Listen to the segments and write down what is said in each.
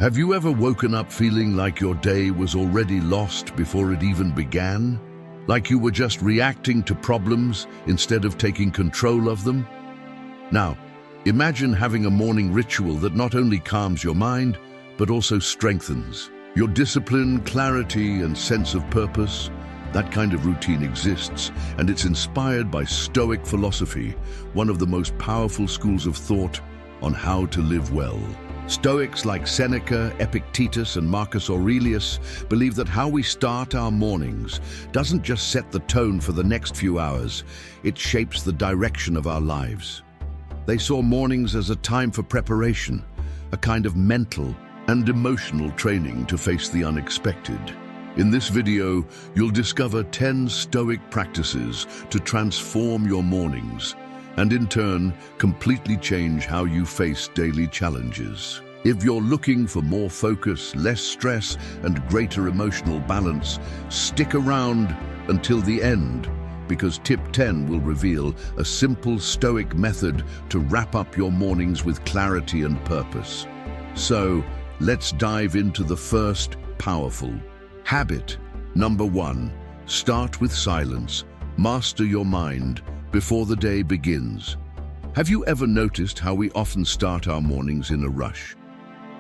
Have you ever woken up feeling like your day was already lost before it even began? Like you were just reacting to problems instead of taking control of them? Now, imagine having a morning ritual that not only calms your mind, but also strengthens your discipline, clarity, and sense of purpose. That kind of routine exists, and it's inspired by Stoic philosophy, one of the most powerful schools of thought on how to live well. Stoics like Seneca, Epictetus, and Marcus Aurelius believe that how we start our mornings doesn't just set the tone for the next few hours, it shapes the direction of our lives. They saw mornings as a time for preparation, a kind of mental and emotional training to face the unexpected. In this video, you'll discover 10 Stoic practices to transform your mornings and in turn, completely change how you face daily challenges. If you're looking for more focus, less stress, and greater emotional balance, stick around until the end, because tip 10 will reveal a simple Stoic method to wrap up your mornings with clarity and purpose. So, let's dive into the first powerful habit. Number 1, start with silence. Master your mind before the day begins. Have you ever noticed how we often start our mornings in a rush?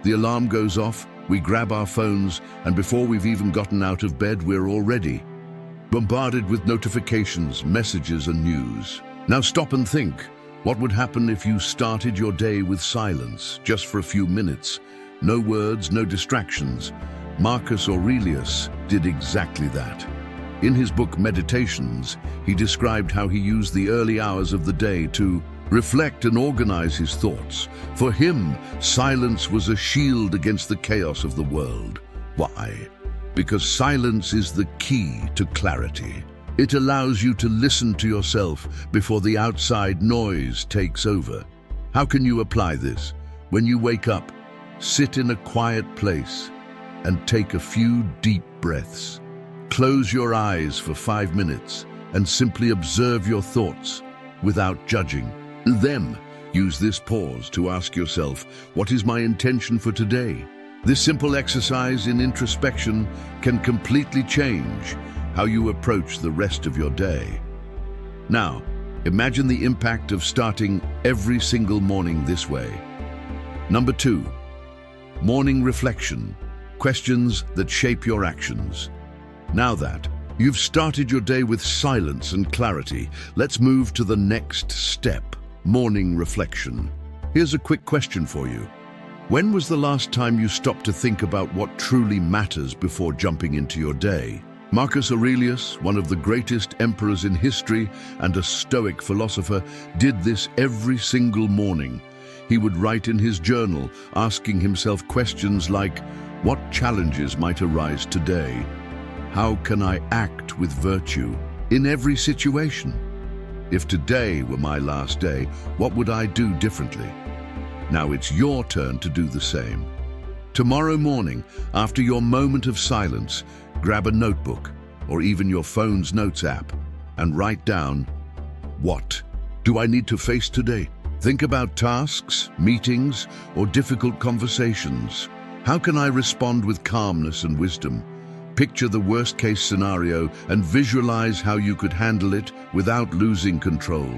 The alarm goes off, we grab our phones, and before we've even gotten out of bed, we're already bombarded with notifications, messages, and news. Now stop and think. What would happen if you started your day with silence, just for a few minutes? No words, no distractions. Marcus Aurelius did exactly that. In his book Meditations, he described how he used the early hours of the day to reflect and organize his thoughts. For him, silence was a shield against the chaos of the world. Why? Because silence is the key to clarity. It allows you to listen to yourself before the outside noise takes over. How can you apply this? When you wake up, sit in a quiet place and take a few deep breaths. Close your eyes for 5 minutes and simply observe your thoughts without judging. Then, use this pause to ask yourself, what is my intention for today? This simple exercise in introspection can completely change how you approach the rest of your day. Now, imagine the impact of starting every single morning this way. Number 2, morning reflection. Questions that shape your actions. Now that you've started your day with silence and clarity, let's move to the next step, morning reflection. Here's a quick question for you. When was the last time you stopped to think about what truly matters before jumping into your day? Marcus Aurelius, one of the greatest emperors in history and a Stoic philosopher, did this every single morning. He would write in his journal, asking himself questions like, what challenges might arise today? How can I act with virtue in every situation? If today were my last day, what would I do differently? Now it's your turn to do the same. Tomorrow morning, after your moment of silence, grab a notebook or even your phone's notes app and write down, what do I need to face today? Think about tasks, meetings, or difficult conversations. How can I respond with calmness and wisdom? Picture the worst-case scenario and visualize how you could handle it without losing control.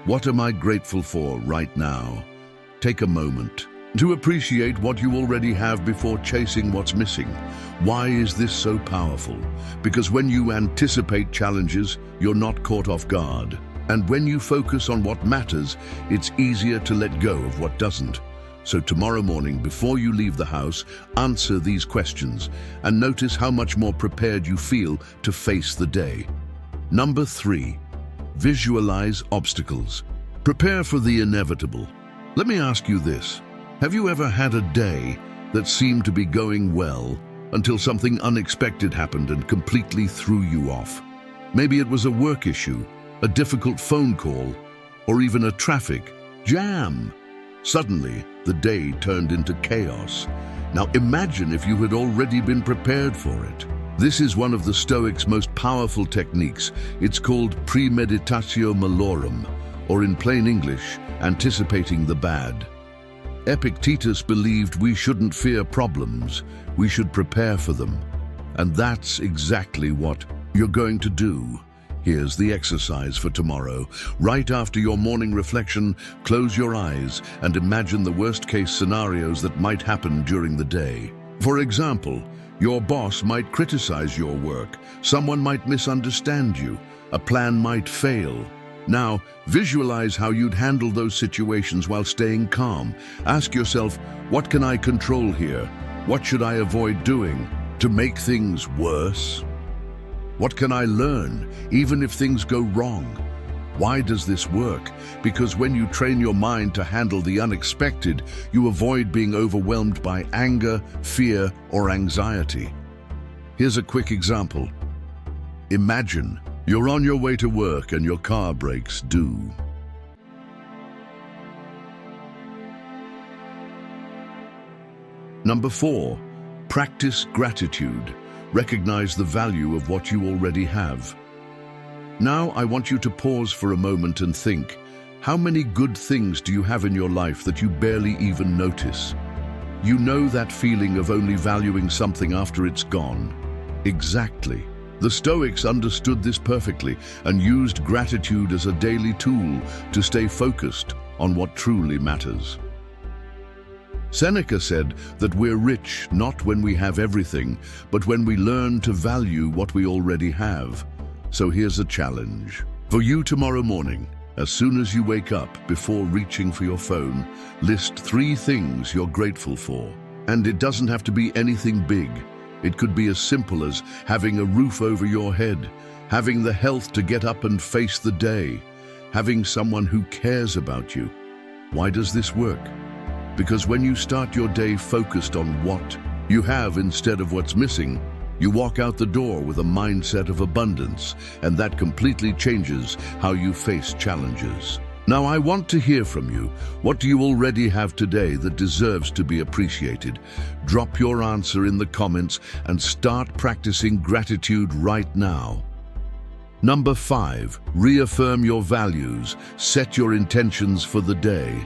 What am I grateful for right now? Take a moment to appreciate what you already have before chasing what's missing. Why is this so powerful? Because when you anticipate challenges, you're not caught off guard. And when you focus on what matters, it's easier to let go of what doesn't. So tomorrow morning, before you leave the house, answer these questions and notice how much more prepared you feel to face the day. Number 3, visualize obstacles. Prepare for the inevitable. Let me ask you this. Have you ever had a day that seemed to be going well until something unexpected happened and completely threw you off? Maybe it was a work issue, a difficult phone call, or even a traffic jam. Suddenly, the day turned into chaos. Now imagine if you had already been prepared for it. This is one of the Stoics' most powerful techniques. It's called premeditatio malorum, or in plain English, anticipating the bad. Epictetus believed we shouldn't fear problems, we should prepare for them. And that's exactly what you're going to do. Here's the exercise for tomorrow. Right after your morning reflection, close your eyes and imagine the worst-case scenarios that might happen during the day. For example, your boss might criticize your work, someone might misunderstand you, a plan might fail. Now, visualize how you'd handle those situations while staying calm. Ask yourself, what can I control here? What should I avoid doing to make things worse? What can I learn, even if things go wrong? Why does this work? Because when you train your mind to handle the unexpected, you avoid being overwhelmed by anger, fear, or anxiety. Here's a quick example. Imagine you're on your way to work and your car brakes do. Number 4, practice gratitude. Recognize the value of what you already have. Now I want you to pause for a moment and think, how many good things do you have in your life that you barely even notice? You know that feeling of only valuing something after it's gone? Exactly. The Stoics understood this perfectly and used gratitude as a daily tool to stay focused on what truly matters. Seneca said that we're rich not when we have everything, but when we learn to value what we already have. So here's a challenge. For you tomorrow morning, as soon as you wake up, before reaching for your phone, list 3 things you're grateful for. And it doesn't have to be anything big. It could be as simple as having a roof over your head, having the health to get up and face the day, having someone who cares about you. Why does this work? Because when you start your day focused on what you have instead of what's missing, you walk out the door with a mindset of abundance, and that completely changes how you face challenges. Now, I want to hear from you. What do you already have today that deserves to be appreciated? Drop your answer in the comments and start practicing gratitude right now. Number 5, reaffirm your values. Set your intentions for the day.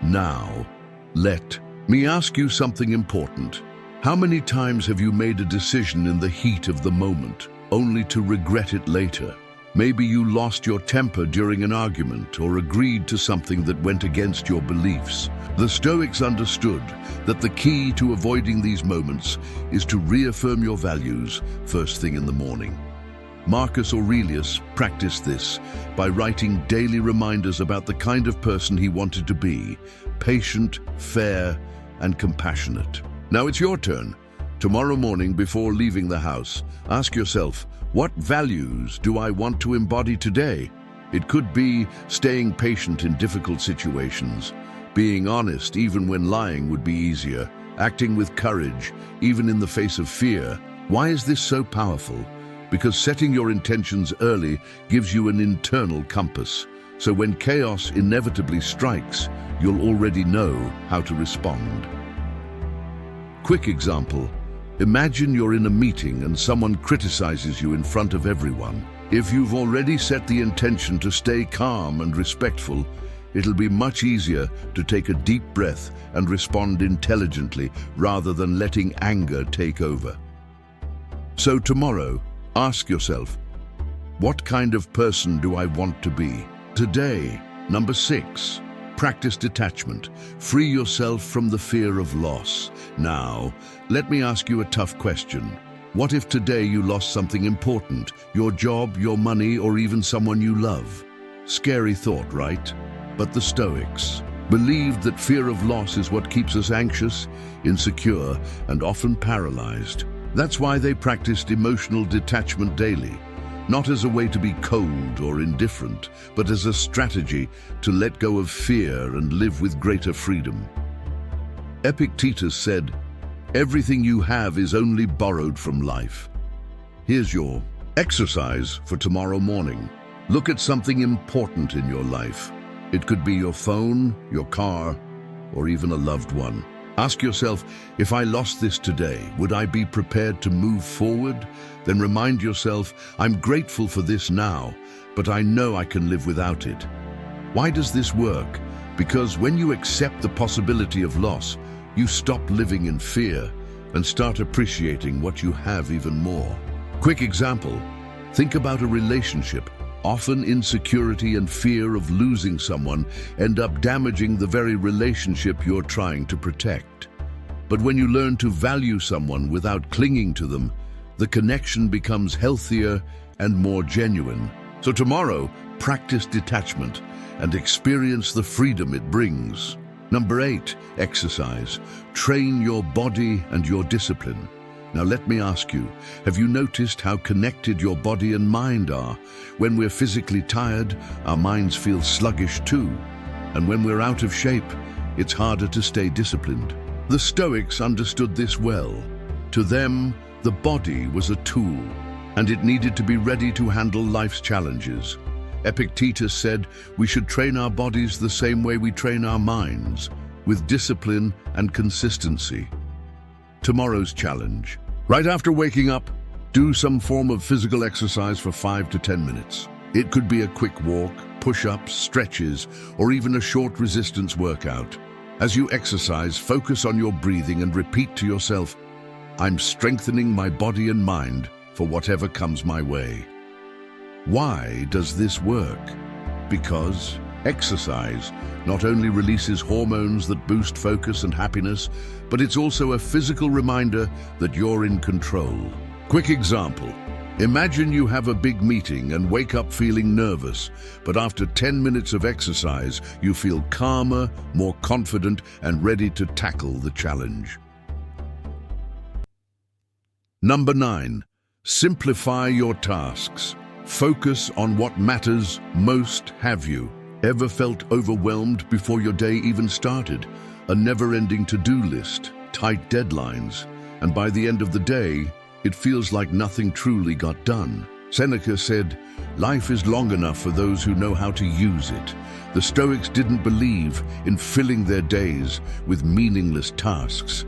Now, let me ask you something important. How many times have you made a decision in the heat of the moment, only to regret it later? Maybe you lost your temper during an argument or agreed to something that went against your beliefs. The Stoics understood that the key to avoiding these moments is to reaffirm your values first thing in the morning. Marcus Aurelius practiced this by writing daily reminders about the kind of person he wanted to be: patient, fair, and compassionate. Now it's your turn. Tomorrow morning, before leaving the house, ask yourself, what values do I want to embody today? It could be staying patient in difficult situations, being honest even when lying would be easier, acting with courage even in the face of fear. Why is this so powerful? Because setting your intentions early gives you an internal compass. So when chaos inevitably strikes, you'll already know how to respond. Quick example. Imagine you're in a meeting and someone criticizes you in front of everyone. If you've already set the intention to stay calm and respectful, it'll be much easier to take a deep breath and respond intelligently rather than letting anger take over. So tomorrow, ask yourself, what kind of person do I want to be? Today, number 6, practice detachment. Free yourself from the fear of loss. Now, let me ask you a tough question. What if today you lost something important? Your job, your money, or even someone you love? Scary thought, right? But the Stoics believed that fear of loss is what keeps us anxious, insecure, and often paralyzed. That's why they practiced emotional detachment daily, not as a way to be cold or indifferent, but as a strategy to let go of fear and live with greater freedom. Epictetus said, "Everything you have is only borrowed from life." Here's your exercise for tomorrow morning. Look at something important in your life. It could be your phone, your car, or even a loved one. Ask yourself, if I lost this today, would I be prepared to move forward? Then remind yourself, I'm grateful for this now, but I know I can live without it. Why does this work? Because when you accept the possibility of loss, you stop living in fear and start appreciating what you have even more. Quick example, think about a relationship. Often insecurity and fear of losing someone end up damaging the very relationship you're trying to protect. But when you learn to value someone without clinging to them, the connection becomes healthier and more genuine. So tomorrow, practice detachment and experience the freedom it brings. Number 8, exercise. Train your body and your discipline. Now let me ask you, have you noticed how connected your body and mind are? When we're physically tired, our minds feel sluggish too. And when we're out of shape, it's harder to stay disciplined. The Stoics understood this well. To them, the body was a tool, and it needed to be ready to handle life's challenges. Epictetus said we should train our bodies the same way we train our minds, with discipline and consistency. Tomorrow's challenge. Right after waking up, do some form of physical exercise for 5 to 10 minutes. It could be a quick walk, push-ups, stretches, or even a short resistance workout. As you exercise, focus on your breathing and repeat to yourself, I'm strengthening my body and mind for whatever comes my way. Why does this work? Because exercise not only releases hormones that boost focus and happiness, but it's also a physical reminder that you're in control. Quick example. Imagine you have a big meeting and wake up feeling nervous, but after 10 minutes of exercise, you feel calmer, more confident, and ready to tackle the challenge. Number 9, simplify your tasks. Focus on what matters most. Have you ever felt overwhelmed before your day even started? A never-ending to-do list, tight deadlines, and by the end of the day, it feels like nothing truly got done. Seneca said, life is long enough for those who know how to use it. The Stoics didn't believe in filling their days with meaningless tasks.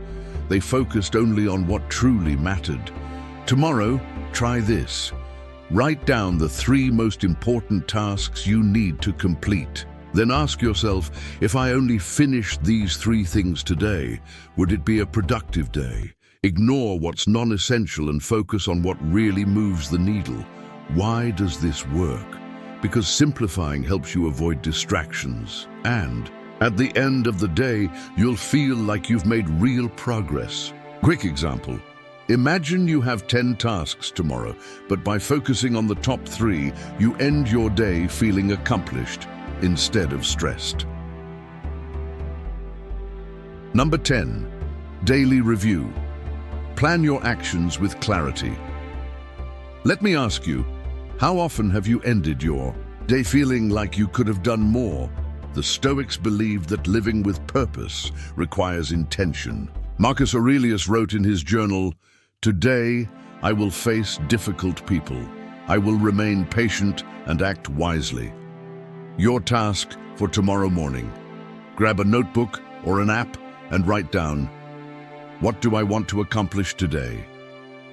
They focused only on what truly mattered. Tomorrow, try this. Write down the 3 most important tasks you need to complete. Then ask yourself, if I only finished these 3 things today, would it be a productive day? Ignore what's non-essential and focus on what really moves the needle. Why does this work? Because simplifying helps you avoid distractions. And at the end of the day, you'll feel like you've made real progress. Quick example. Imagine you have 10 tasks tomorrow, but by focusing on the top 3, you end your day feeling accomplished instead of stressed. Number 10, daily review. Plan your actions with clarity. Let me ask you, how often have you ended your day feeling like you could have done more? The Stoics believed that living with purpose requires intention. Marcus Aurelius wrote in his journal, "Today, I will face difficult people. I will remain patient and act wisely." Your task for tomorrow morning. Grab a notebook or an app and write down, what do I want to accomplish today?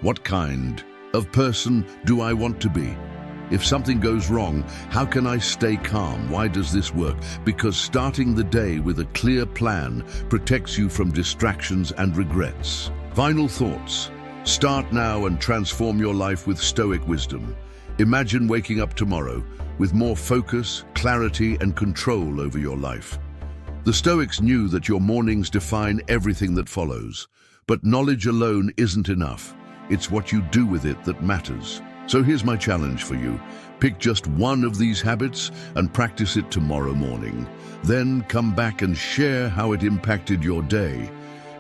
What kind of person do I want to be? If something goes wrong, how can I stay calm? Why does this work? Because starting the day with a clear plan protects you from distractions and regrets. Final thoughts. Start now and transform your life with Stoic wisdom. Imagine waking up tomorrow with more focus, clarity, and control over your life. The Stoics knew that your mornings define everything that follows. But knowledge alone isn't enough. It's what you do with it that matters. So here's my challenge for you. Pick just one of these habits and practice it tomorrow morning. Then come back and share how it impacted your day.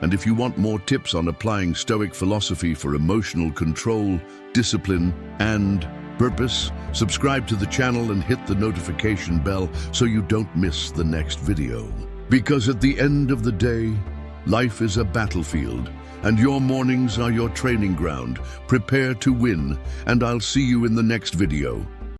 And if you want more tips on applying Stoic philosophy for emotional control, discipline, and purpose, subscribe to the channel and hit the notification bell so you don't miss the next video. Because at the end of the day, life is a battlefield, and your mornings are your training ground. Prepare to win, and I'll see you in the next video.